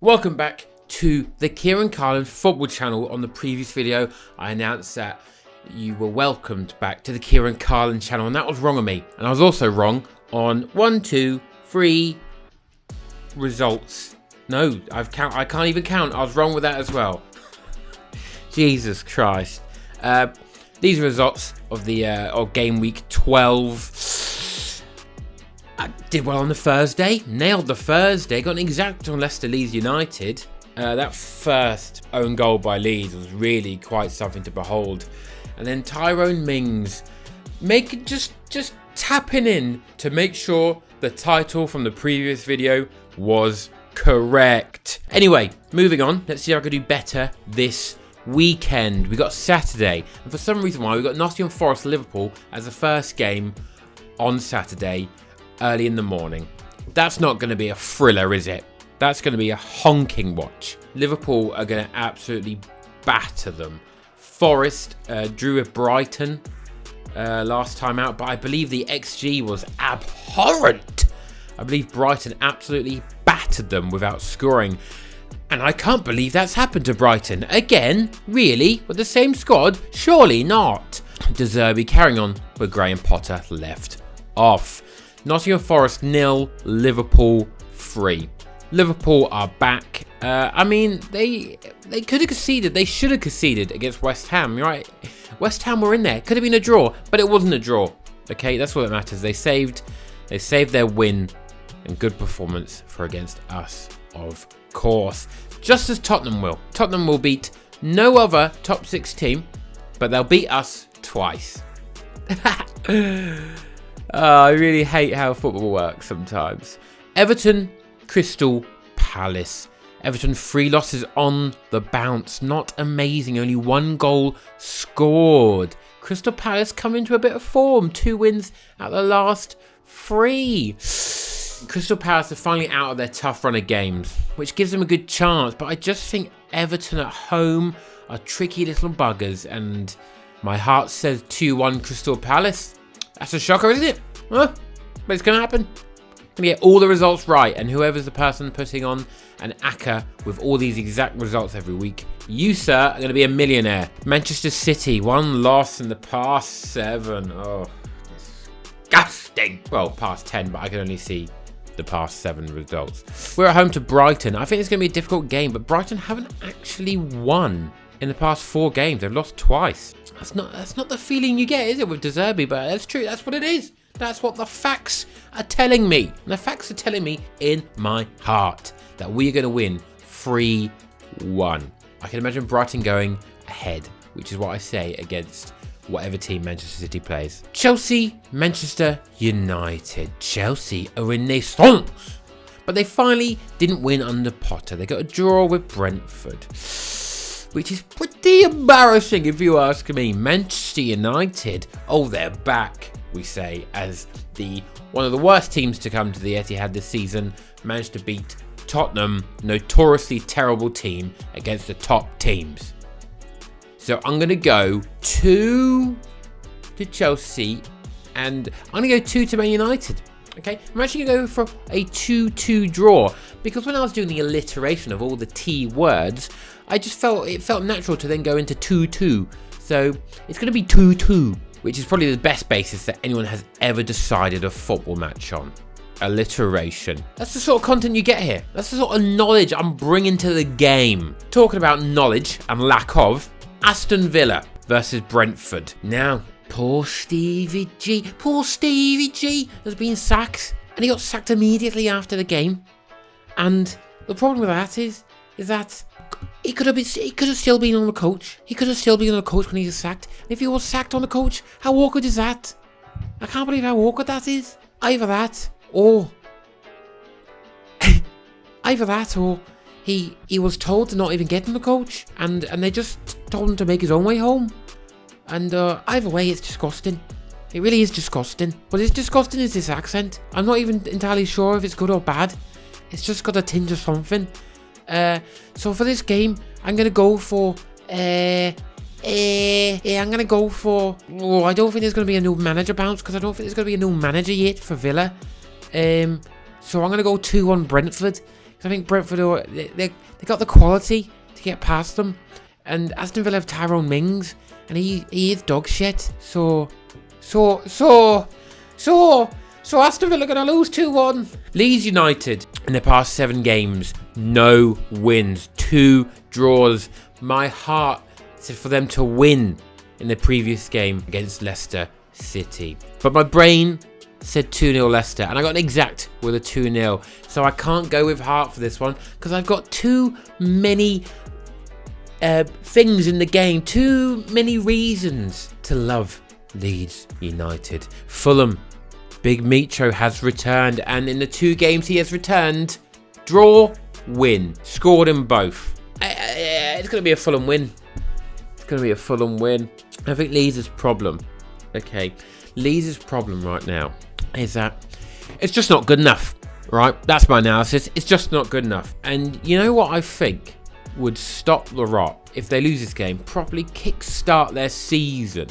Welcome back to the Kieran Carlin football channel. On the previous video, I announced that you were welcomed back to the Kieran Carlin channel, and that was wrong of me. And I was also wrong on 1, 2, 3 results. No, I can't even count. I was wrong with that as well. Jesus Christ. These results of the of game week 12. I did well on the Thursday, nailed the Thursday, got an exact on Leeds United. That first own goal by Leeds was really quite something to behold. And then Tyrone Mings just tapping in to make sure the title from the previous video was correct. Anyway, moving on. Let's see if I can do better this weekend. We got Saturday, and for some reason why we got Nottingham Forest Liverpool as the first game on Saturday early in the morning. That's not going to be a thriller, is it? That's going to be a honking watch. Liverpool are going to absolutely batter them. Forest drew with Brighton last time out, but I believe the XG was abhorrent. I believe Brighton absolutely battered them without scoring. And I can't believe that's happened to Brighton. Again? Really? With the same squad? Surely not. De Zerbi carrying on with Graham Potter left off. Nottingham Forest 0, Liverpool 3. Liverpool are back. I mean, they could have conceded. They should have conceded against West Ham, right? West Ham were in there. Could have been a draw, but it wasn't a draw. Okay, that's all that matters. They saved their win and good performance for against us, of course. Just as Tottenham will. Tottenham will beat no other top 6 team, but they'll beat us twice. I really hate how football works sometimes. Everton, Crystal Palace. Everton 3 losses on the bounce. Not amazing. Only 1 goal scored. Crystal Palace come into a bit of form. 2 wins out of the last 3. Crystal Palace are finally out of their tough run of games, which gives them a good chance. But I just think Everton at home are tricky little buggers. And my heart says 2-1 Crystal Palace. That's a shocker, isn't it? Huh? But it's going to happen. Going to get all the results right, and whoever's the person putting on an ACCA with all these exact results every week, you, sir, are going to be a millionaire. Manchester City, 1 loss in the past 7. Oh, disgusting. Well, past 10, but I can only see the past 7 results. We're at home to Brighton. I think it's going to be a difficult game, but Brighton haven't actually won in the past 4 games. They've lost twice. That's not the feeling you get, is it, with De Zerbi? But that's true. That's what it is. That's what the facts are telling me. And the facts are telling me in my heart that we're going to win 3-1. I can imagine Brighton going ahead, which is what I say against whatever team Manchester City plays. Chelsea, Manchester United. Chelsea, a renaissance. But they finally didn't win under Potter. They got a draw with Brentford, which is pretty embarrassing if you ask me. Manchester United, oh, they're back, we say, as one of the worst teams to come to the Etihad this season, managed to beat Tottenham, notoriously terrible team, against the top teams. So I'm going to go 2 to Chelsea, and I'm going to go 2 to Man United. Okay, I'm actually going to go for a 2-2 draw, because when I was doing the alliteration of all the T words, I just felt natural to then go into 2-2. So it's going to be 2-2, which is probably the best basis that anyone has ever decided a football match on. Alliteration. That's the sort of content you get here. That's the sort of knowledge I'm bringing to the game. Talking about knowledge and lack of, Aston Villa versus Brentford. Now, poor Stevie G has been sacked, and he got sacked immediately after the game. And the problem with that is that he could have still been on the coach. He could have still been on the coach when he was sacked. And if he was sacked on the coach, how awkward is that? I can't believe how awkward that is. Either that, or he was told to not even get on the coach, and they just told him to make his own way home. And either way, it's disgusting. It really is disgusting. What is disgusting is this accent. I'm not even entirely sure if it's good or bad. It's just got a tinge of something. So for this game, I'm going to go for... I don't think there's going to be a new manager bounce, because I don't think there's going to be a new manager yet for Villa. So I'm going to go 2-1 Brentford, because I think Brentford, they got the quality to get past them. And Aston Villa have Tyrone Mings, and he is dog shit. So Aston Villa going to lose 2-1. Leeds United, in the past 7 games, no wins, 2 draws. My heart said for them to win in the previous game against Leicester City. But my brain said 2-0 Leicester, and I got an exact with a 2-0. So I can't go with heart for this one, because I've got too many things in the game, too many reasons to love Leeds United. Fulham, Big Micho has returned, and in the 2 games he has returned, draw, win, scored in both. It's going to be a Fulham win. It's going to be a Fulham win. I think Leeds' problem, Leeds' problem right now is that it's just not good enough, right? That's my analysis. It's just not good enough. And you know what I think would stop the rot if they lose this game, properly kickstart their season?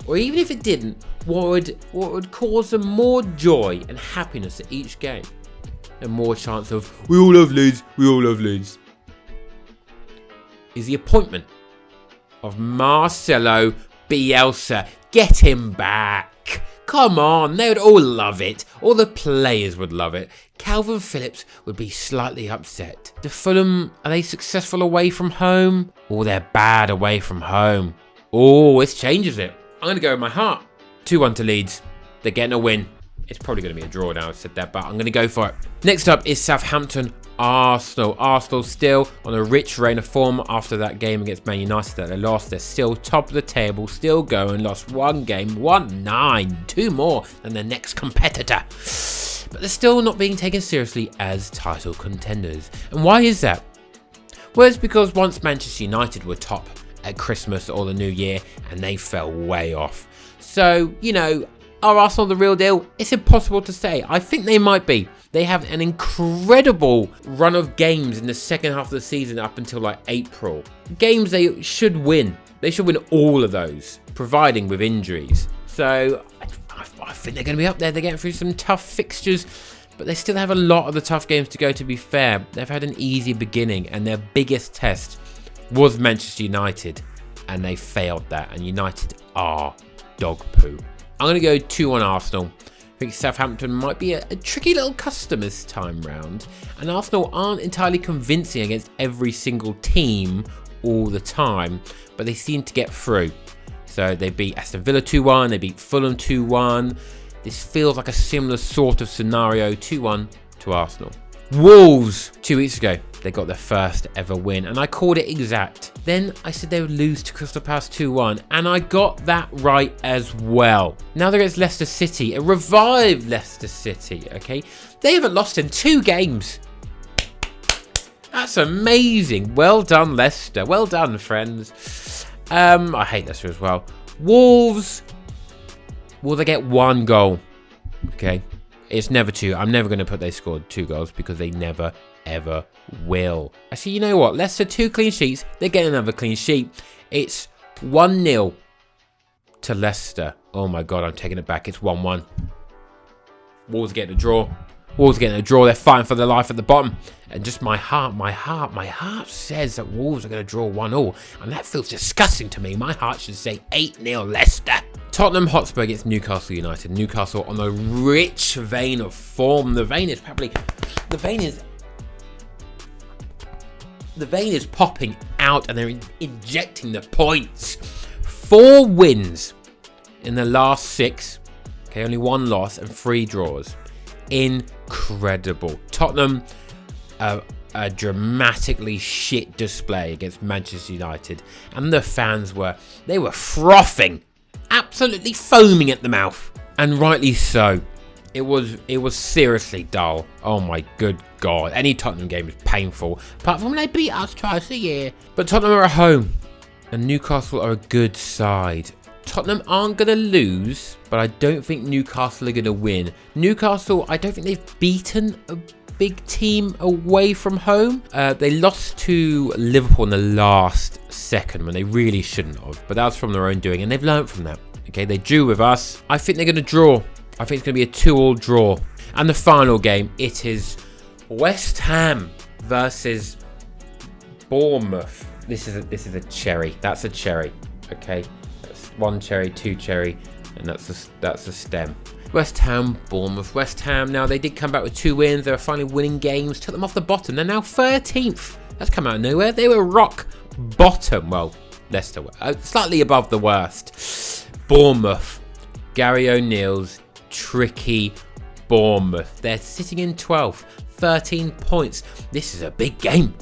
Or even if it didn't, what would cause them more joy and happiness at each game? And more chance of, we all love Leeds, is the appointment of Marcelo Bielsa. Get him back. Come on, they would all love it. All the players would love it. Calvin Phillips would be slightly upset. The Fulham, are they successful away from home? Or they're bad away from home? Oh, this changes it. I'm going to go with my heart. 2-1 to Leeds. They're getting a win. It's probably going to be a draw now, I've said that, but I'm going to go for it. Next up is Southampton Arsenal. Arsenal still on a rich reign of form after that game against Man United that they lost. They're still top of the table, still going. Lost 1 game, 1-9. 2 more than their next competitor. But they're still not being taken seriously as title contenders. And why is that? Well, it's because once Manchester United were top at Christmas or the New Year, and they fell way off. So, you know, are Arsenal the real deal? It's impossible to say. I think they might be. They have an incredible run of games in the second half of the season up until like April. Games they should win. They should win all of those, providing with injuries. So I think they're going to be up there. They're getting through some tough fixtures, but they still have a lot of the tough games to go, to be fair. They've had an easy beginning, and their biggest test was Manchester United, and they failed that, and United are dog poo. I'm going to go 2-1 Arsenal. I think Southampton might be a tricky little customer this time round, and Arsenal aren't entirely convincing against every single team all the time, but they seem to get through. So they beat Aston Villa 2-1, they beat Fulham 2-1. This feels like a similar sort of scenario, 2-1 to Arsenal. Wolves, 2 weeks ago, they got their first ever win, and I called it exact. Then I said they would lose to Crystal Palace 2-1, and I got that right as well. Now they're against Leicester City, a revived Leicester City, okay? They haven't lost in 2 games. That's amazing. Well done, Leicester. Well done, friends. I hate Leicester as well. Wolves, will they get 1 goal? Okay. It's never 2. I'm never going to put they scored 2 goals, because they never, ever will. Actually, you know what? Leicester 2 clean sheets. They get another clean sheet. It's 1-0 to Leicester. Oh my God, I'm taking it back. It's 1-1. Wolves getting a draw. Wolves getting a draw. They're fighting for their life at the bottom. And just my heart says that Wolves are going to draw 1-1. And that feels disgusting to me. My heart should say 8-0 Leicester. Tottenham Hotspur against Newcastle United. Newcastle on a rich vein of form. The vein is popping out, and they're injecting the points. 4 wins in the last 6. Okay, only 1 loss and 3 draws. Incredible. Tottenham, a dramatically shit display against Manchester United, and the fans were frothing. Absolutely foaming at the mouth, and rightly so. It was seriously dull. Oh my good God. Any Tottenham game is painful, apart from when they beat us twice a year. But Tottenham are at home, and Newcastle are a good side. Tottenham aren't going to lose, but I don't think Newcastle are going to win. Newcastle, I don't think they've beaten a big team away from home. They lost to Liverpool in the last second when they really shouldn't have, but that was from their own doing, and they've learned from that. Okay, they drew with us. I think they're going to draw. I think it's going to be a 2-2 draw. And the final game, it is West Ham versus Bournemouth. This is a cherry. That's a cherry. Okay, that's 1 cherry, 2 cherry, and that's the stem. West Ham, Bournemouth. West Ham, now they did come back with 2 wins. They were finally winning games, took them off the bottom. They're now 13th. That's come out of nowhere. They were rock bottom. Well, Leicester were slightly above the worst. Bournemouth, Gary O'Neill's tricky Bournemouth. They're sitting in 12th, 13 points. This is a big game.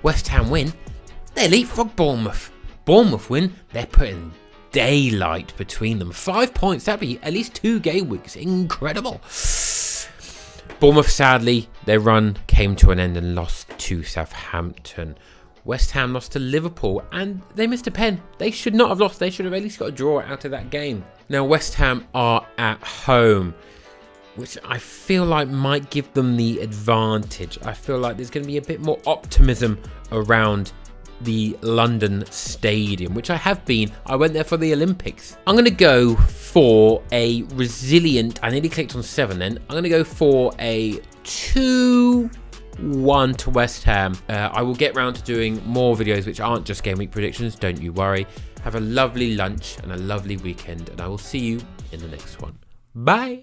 West Ham win, they leapfrog Bournemouth. Bournemouth win, they're putting daylight between them. 5 points, that'd be at least 2 game weeks. Incredible. Bournemouth, sadly, their run came to an end and lost to Southampton. West Ham lost to Liverpool and they missed a pen. They should not have lost. They should have at least got a draw out of that game. Now, West Ham are at home, which I feel like might give them the advantage. I feel like there's going to be a bit more optimism around the London Stadium, which I have been. I went there for the Olympics. I'm going to go for a resilient, I nearly clicked on 7 then. I'm going to go for a 2-1 to West Ham. I will get round to doing more videos which aren't just game week predictions, don't you worry. Have a lovely lunch and a lovely weekend, and I will see you in the next one. Bye!